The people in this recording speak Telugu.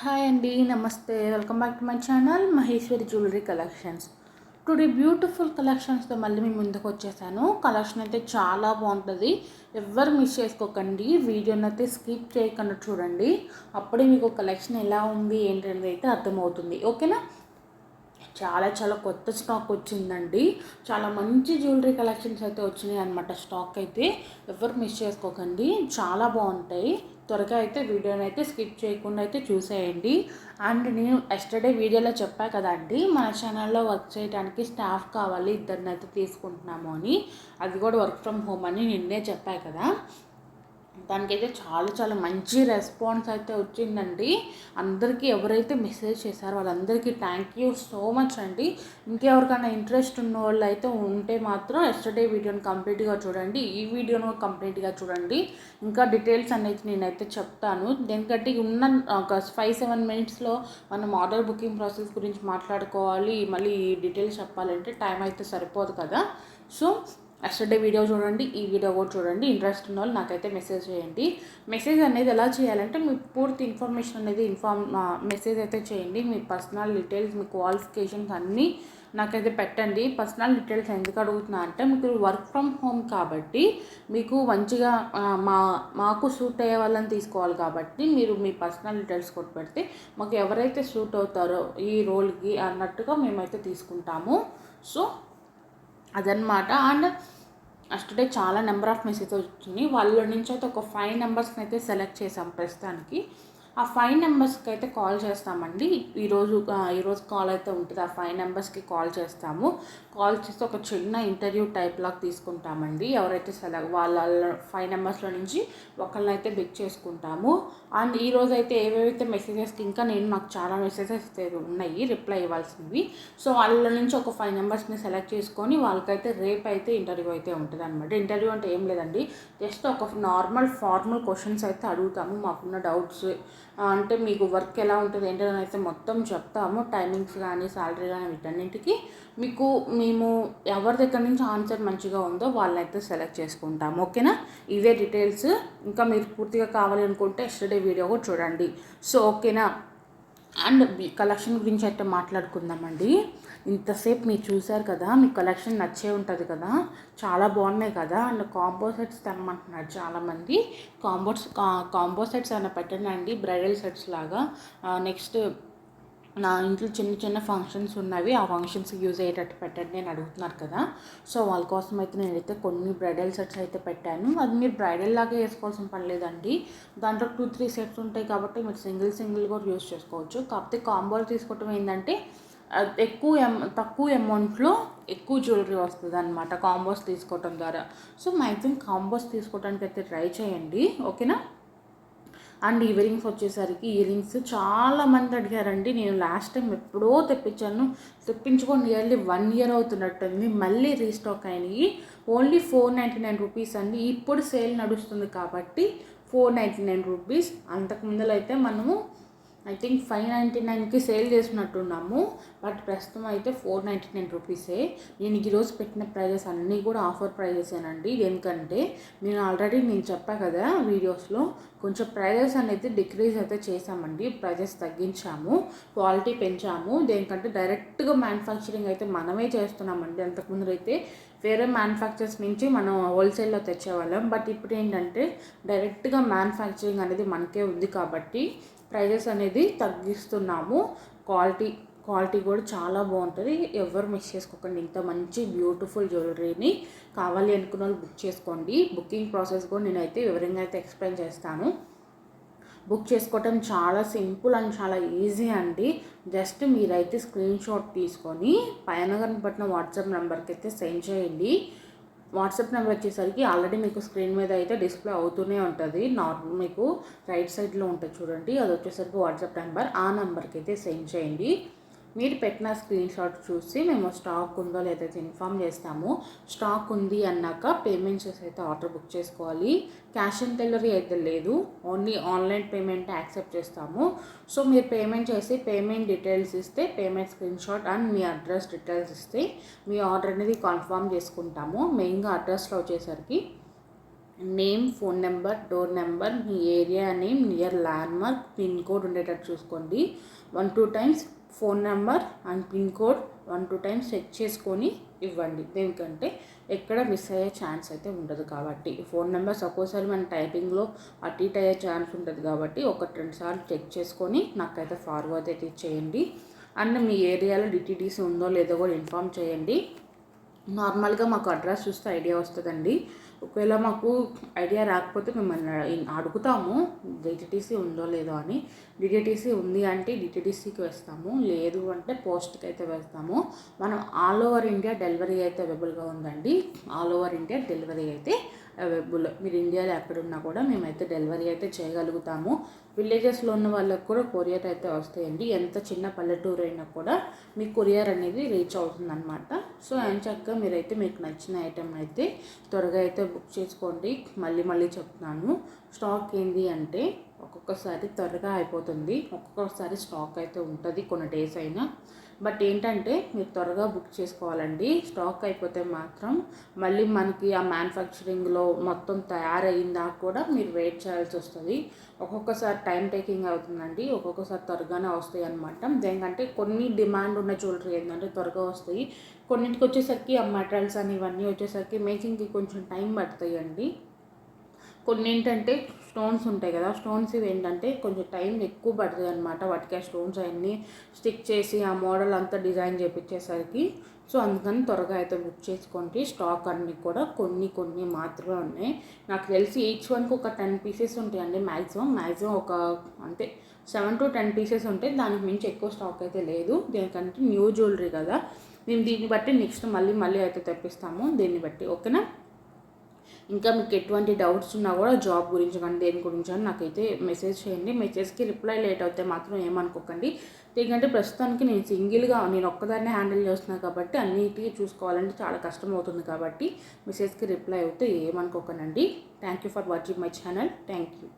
హాయ్ అండి, నమస్తే. Welcome back to my channel Maheshwari jewellery collections. Today beautiful కలెక్షన్స్తో మళ్ళీ మీ ముందుకు వచ్చేసాను. కలెక్షన్ అయితే చాలా బాగుంటుంది. ఎవ్వరు మిస్ చేసుకోకండి. వీడియోని అయితే స్కిప్ చేయకుండా చూడండి. అప్పుడే మీకు కలెక్షన్ ఎలా ఉంది ఏంటనేది అయితే అర్థమవుతుంది. ఓకేనా? చాలా చాలా కొత్త స్టాక్ వచ్చిందండి. చాలా మంచి జ్యువెలరీ కలెక్షన్స్ అయితే వచ్చినాయి అనమాట. స్టాక్ అయితే ఎవరు మిస్ చేసుకోకండి, చాలా బాగుంటాయి. త్వరగా అయితే వీడియోని అయితే స్కిప్ చేయకుండా అయితే చూసేయండి. అండ్ నేను ఎస్టర్డే వీడియోలో చెప్పా కదండి, మన ఛానల్లో వర్క్ చేయడానికి స్టాఫ్ కావాలి, ఇద్దరిని అయితే తీసుకుంటున్నాము అని. అది కూడా వర్క్ ఫ్రమ్ హోమ్ అని నిన్నే చెప్పా కదా. దానికైతే చాలా చాలా మంచి రెస్పాన్స్ అయితే వచ్చిందండి. అందరికీ ఎవరైతే మెసేజ్ చేశారో వాళ్ళందరికీ థ్యాంక్ యూ సో మచ్ అండి. ఇంకెవరికైనా ఇంట్రెస్ట్ ఉన్న వాళ్ళు అయితే ఉంటే మాత్రం ఎస్టర్డే వీడియోని కంప్లీట్గా చూడండి, ఈ వీడియోను కంప్లీట్గా చూడండి. ఇంకా డీటెయిల్స్ అనేది నేనైతే చెప్తాను. దేనికంటే ఉన్న ఒక 5-7 మినిట్స్లో మనం ఆర్డర్ బుకింగ్ ప్రాసెస్ గురించి మాట్లాడుకోవాలి. మళ్ళీ డీటెయిల్స్ చెప్పాలంటే టైం అయితే సరిపోదు కదా. సో ఎస్టర్డే వీడియో చూడండి, ఈ వీడియో కూడా చూడండి. ఇంట్రెస్ట్ ఉన్న వాళ్ళు నాకైతే మెసేజ్ చేయండి. మెసేజ్ అనేది ఎలా చేయాలంటే మీ పూర్తి ఇన్ఫర్మేషన్ అనేది మెసేజ్ అయితే చేయండి. మీ పర్సనల్ డీటెయిల్స్, మీ క్వాలిఫికేషన్స్ అన్నీ నాకైతే పెట్టండి. పర్సనల్ డీటెయిల్స్ ఎందుకు అడుగుతున్నా అంటే, మీకు వర్క్ ఫ్రమ్ హోమ్ కాబట్టి మీకు మంచిగా మాకు సూట్ అయ్యే వాళ్ళని తీసుకోవాలి కాబట్టి మీరు మీ పర్సనల్ డీటెయిల్స్ కొట్టి పెడితే మాకు ఎవరైతే సూట్ అవుతారో ఈ రోల్కి అన్నట్టుగా మేమైతే తీసుకుంటాము. సో అదనమాట. అండ్ అస్టర్డే చాలా నెంబర్ ఆఫ్ మెసేజెస్ వచ్చినాయి. వాళ్ళ నుంచి అయితే ఒక 5 నెంబర్స్ని అయితే సెలెక్ట్ చేసాం ప్రస్తుతానికి. ఆ 5 నెంబర్స్కి అయితే కాల్ చేస్తామండి. ఈరోజు కాల్ అయితే ఉంటుంది. ఆ 5 నెంబర్స్కి కాల్ చేస్తాము. కాల్ చేస్తే ఒక చిన్న ఇంటర్వ్యూ టైప్ లాగా తీసుకుంటామండి. ఎవరైతే వాళ్ళ 5 నెంబర్స్లో నుంచి ఒకళ్ళనైతే పిక్ చేసుకుంటాము. అండ్ ఈరోజు అయితే ఏవేవైతే మెసేజెస్కి ఇంకా నాకు చాలా మెసేజెస్ ఉన్నాయి రిప్లై ఇవ్వాల్సినవి. సో వాళ్ళ నుంచి ఒక 5 నెంబర్స్ని సెలెక్ట్ చేసుకొని వాళ్ళకైతే రేపు అయితే ఇంటర్వ్యూ అయితే ఉంటుంది అనమాట. ఇంటర్వ్యూ అంటే ఏం లేదండి, జస్ట్ ఒక ఫార్మల్ క్వశ్చన్స్ అయితే అడుగుతాము. మాకున్న డౌట్స్ అంటే మీకు వర్క్ ఎలా ఉంటుంది ఏంటని అయితే మొత్తం చెప్తాము. టైమింగ్స్ కానీ శాలరీ కానీ వీటన్నింటికి మేము ఎవరి దగ్గర నుంచి ఆన్సర్ మంచిగా ఉందో వాళ్ళనైతే సెలెక్ట్ చేసుకుంటాము. ఓకేనా? ఇవే డీటెయిల్స్. ఇంకా మీరు పూర్తిగా కావాలి అనుకుంటే ఎస్టర్డే వీడియో కూడా చూడండి. సో ఓకేనా? అండ్ కలెక్షన్ గురించి అయితే మాట్లాడుకుందామండి. ఇంతసేపు మీరు చూసారు కదా, మీ కలెక్షన్ నచ్చే ఉంటుంది కదా, చాలా బాగున్నాయి కదా. అండ్ కాంబో సెట్స్ తెమ్మంటున్నారు చాలామంది. కాంబో సెట్స్ ఏమైనా పెట్టండి, బ్రైడల్ సెట్స్ లాగా. నెక్స్ట్ నా ఇంట్లో చిన్న చిన్న ఫంక్షన్స్ ఉన్నవి, ఆ ఫంక్షన్స్కి యూజ్ అయ్యేటట్టు పెట్టండి అని అడుగుతున్నారు కదా. సో వాళ్ళ కోసం అయితే నేనైతే కొన్ని బ్రైడల్ సెట్స్ అయితే పెట్టాను. అది మీరు బ్రైడల్ లాగా వేసుకోవాల్సిన పని లేదండి. దాంట్లో 2-3 సెట్స్ ఉంటాయి కాబట్టి మీరు సింగిల్ కూడా యూజ్ చేసుకోవచ్చు. కాకపోతే కాంబోలు తీసుకోవటం ఏంటంటే తక్కువ అమౌంట్లో ఎక్కువ జ్యువెలరీ వస్తుంది అనమాట కాంబోస్ తీసుకోవటం ద్వారా. సో మ్యాక్సిమం కాంబోస్ తీసుకోవడానికి అయితే ట్రై చేయండి. ఓకేనా? అండ్ ఇయర్ రింగ్స్ వచ్చేసరికి చాలామంది అడిగారండి. నేను లాస్ట్ టైం ఎప్పుడో తెప్పించుకొని నియర్లీ 1 year అవుతున్నట్టుంది. మళ్ళీ రీస్టాక్ అయినాయి. ఓన్లీ 499 రూపీస్ అండి. ఇప్పుడు సేల్ నడుస్తుంది కాబట్టి 499 రూపీస్. అంతకుముందులో అయితే మనము ఐ థింక్ 599కి సేల్ చేసినట్టున్నాము. బట్ ప్రస్తుతం అయితే 499 రూపీసే. నేను ఈరోజు పెట్టిన ప్రైజెస్ అన్నీ కూడా ఆఫర్ ప్రైజెసేనండి. ఎందుకంటే నేను చెప్పా కదా వీడియోస్లో, కొంచెం ప్రైజెస్ అనేది డిక్రీజ్ అయితే చేసామండి. ప్రైజెస్ తగ్గించాము, క్వాలిటీ పెంచాము. దేనికంటే డైరెక్ట్గా మ్యానుఫ్యాక్చరింగ్ అయితే మనమే చేస్తున్నామండి. అంతకుముందు అయితే వేరే మ్యానుఫ్యాక్చర్స్ నుంచి మనం హోల్సేల్లో తెచ్చేవాళ్ళం. బట్ ఇప్పుడు ఏంటంటే డైరెక్ట్గా మ్యానుఫ్యాక్చరింగ్ అనేది మనకే ఉంది కాబట్టి ప్రైజెస్ అనేది తగ్గిస్తున్నాము. క్వాలిటీ కూడా చాలా బాగుంటుంది. ఎవరు మిస్ చేసుకోకండి. ఇంత మంచి బ్యూటిఫుల్ జ్యువెలరీని కావాలి అనుకున్న వాళ్ళు బుక్ చేసుకోండి. బుకింగ్ ప్రాసెస్ కూడా నేనైతే వివరంగా అయితే ఎక్స్ప్లెయిన్ చేస్తాను. బుక్ చేసుకోవటం చాలా సింపుల్ అండ్ చాలా ఈజీ అండి. జస్ట్ మీరైతే స్క్రీన్ షాట్ తీసుకొని పైన కనబడిన వాట్సాప్ నెంబర్కి అయితే సెండ్ చేయండి. వాట్సాప్ నెంబర్ వచ్చేసరికి ఆల్రెడీ మీకు స్క్రీన్ మీద అయితే డిస్ప్లే అవుతూనే ఉంటుంది. మీకు రైట్ సైడ్లో ఉంటుంది చూడండి, అది వచ్చేసరికి వాట్సాప్ నెంబర్. ఆ నెంబర్కి అయితే సెండ్ చేయండి. మీరు పెట్టిన స్క్రీన్ షాట్ చూసి మేము స్టాక్ ఉందో లేదైతే ఇన్ఫామ్ చేస్తాము. స్టాక్ ఉంది అన్నాక పేమెంట్ చేసి అయితే ఆర్డర్ బుక్ చేసుకోవాలి. క్యాష్ ఆన్ డెలివరీ అయితే లేదు, ఓన్లీ ఆన్లైన్ పేమెంట్ యాక్సెప్ట్ చేస్తాము. సో మీరు పేమెంట్ చేసి పేమెంట్ డీటెయిల్స్ ఇస్తే, పేమెంట్ స్క్రీన్ షాట్ అండ్ మీ అడ్రస్ డీటెయిల్స్ ఇస్తే మీ ఆర్డర్ అనేది కన్ఫర్మ్ చేసుకుంటాము. మెయిన్గా అడ్రస్లో వచ్చేసరికి name, phone number, door number, మీ area name, near landmark, pin code ఉండేటట్టు చూసుకోండి. 1-2 times phone number and pin code 1-2 times check చేసుకొని ఇవ్వండి. దేనికంటే ఎక్కడ మిస్ అయ్యే ఛాన్స్ అయితే ఉండదు కాబట్టి. ఫోన్ నెంబర్స్ ఒక్కోసారి మన టైపింగ్లో అటు ఇటు అయ్యే ఛాన్స్ ఉంటుంది కాబట్టి 1-2 సార్లు చెక్ చేసుకొని నాకైతే ఫార్వర్డ్ అయితే చేయండి. అండ్ మీ ఏరియాలో డిటీడీసీ ఉందో లేదో కూడా ఇన్ఫామ్ చేయండి. నార్మల్గా మాకు అడ్రస్ చూస్తే ఐడియా వస్తుందండి. ఒకవేళ మాకు ఐడియా రాకపోతే మిమ్మల్ని అడుగుతాము డిటీడీసీ ఉందో లేదో అని. డిటీడీసీ ఉంది అంటే డిటీడీసీకి వేస్తాము, లేదు అంటే పోస్ట్కి అయితే వేస్తాము. మనం ఆల్ ఓవర్ ఇండియా డెలివరీ అయితే అవైలబుల్గా ఉందండి. ఆల్ ఓవర్ ఇండియా డెలివరీ అయితే అవైలబుల్. మీరు ఇండియాలో ఎక్కడున్నా కూడా మేమైతే డెలివరీ అయితే చేయగలుగుతాము. విలేజెస్లో ఉన్న వాళ్ళకు కూడా కొరియర్ అయితే వస్తాయండి. ఎంత చిన్న పల్లెటూరు అయినా కూడా మీ కొరియర్ అనేది రీచ్ అవుతుందన్నమాట. సో చక్కగా మీరైతే మీకు నచ్చిన ఐటెం అయితే త్వరగా అయితే బుక్ చేసుకోండి. మళ్ళీ చెప్తున్నాను, స్టాక్ ఏంటి అంటే ఒక్కొక్కసారి త్వరగా అయిపోతుంది, ఒక్కొక్కసారి స్టాక్ అయితే ఉంటుంది కొన్ని డేస్ అయినా. బట్ ఏంటంటే మీరు త్వరగా బుక్ చేసుకోవాలండి. స్టాక్ అయిపోతే మాత్రం మళ్ళీ మనకి ఆ మ్యానుఫ్యాక్చరింగ్లో మొత్తం తయారయ్యిందా కూడా మీరు వెయిట్ చేయాల్సి వస్తుంది. ఒక్కొక్కసారి టైం టేకింగ్ అవుతుందండి, ఒక్కొక్కసారి త్వరగానే వస్తాయి అనమాట. దేనికంటే కొన్ని డిమాండ్ ఉన్న జ్యువెలరీ ఏంటంటే త్వరగా వస్తాయి, కొన్నింటికి వచ్చేసరికి ఆ మెటీరియల్స్ అని ఇవన్నీ వచ్చేసరికి మేకింగ్కి కొంచెం టైం పడతాయి అండి. కొన్ని ఏంటంటే స్టోన్స్ ఉంటాయి కదా, స్టోన్స్ ఇవి ఏంటంటే కొంచెం టైం ఎక్కువ పడుతుంది అనమాట. వాటికి ఆ స్టోన్స్ అవన్నీ స్టిక్ చేసి ఆ మోడల్ అంతా డిజైన్ చేయించేసరికి. సో అందుకని త్వరగా అయితే బుక్ చేసుకోండి. స్టాక్ అన్నీ కూడా కొన్ని మాత్రమే ఉన్నాయి. నాకు తెలిసి ఈచ్ వన్కి ఒక 10 పీసెస్ ఉంటాయండి మ్యాక్సిమం ఒక అంతే 7-10 పీసెస్ ఉంటాయి. దానికి మించి ఎక్కువ స్టాక్ అయితే లేదు. దీనికంటే న్యూ జ్యువెలరీ కదా, మేము దీన్ని బట్టి నెక్స్ట్ మళ్ళీ అయితే తెప్పిస్తాము దీన్ని బట్టి. ఓకేనా? ఇంకా మీకు ఎటువంటి డౌట్స్ ఉన్నా కూడా జాబ్ గురించి కానీ దేని గురించి కానీ నాకైతే మెసేజ్ చేయండి. మెసేజ్కి రిప్లై లేట్ అవుతే మాత్రం ఏమనుకోకండి. ఎందుకంటే ప్రస్తుతానికి నేను ఒక్కదాన్నే హ్యాండిల్ చేస్తున్నాను కాబట్టి అన్నిటికీ చూసుకోవాలంటే చాలా కష్టం అవుతుంది కాబట్టి మెసేజ్కి రిప్లై అవుతే ఏమనుకోకండి. Thank you for watching my channel. Thank you.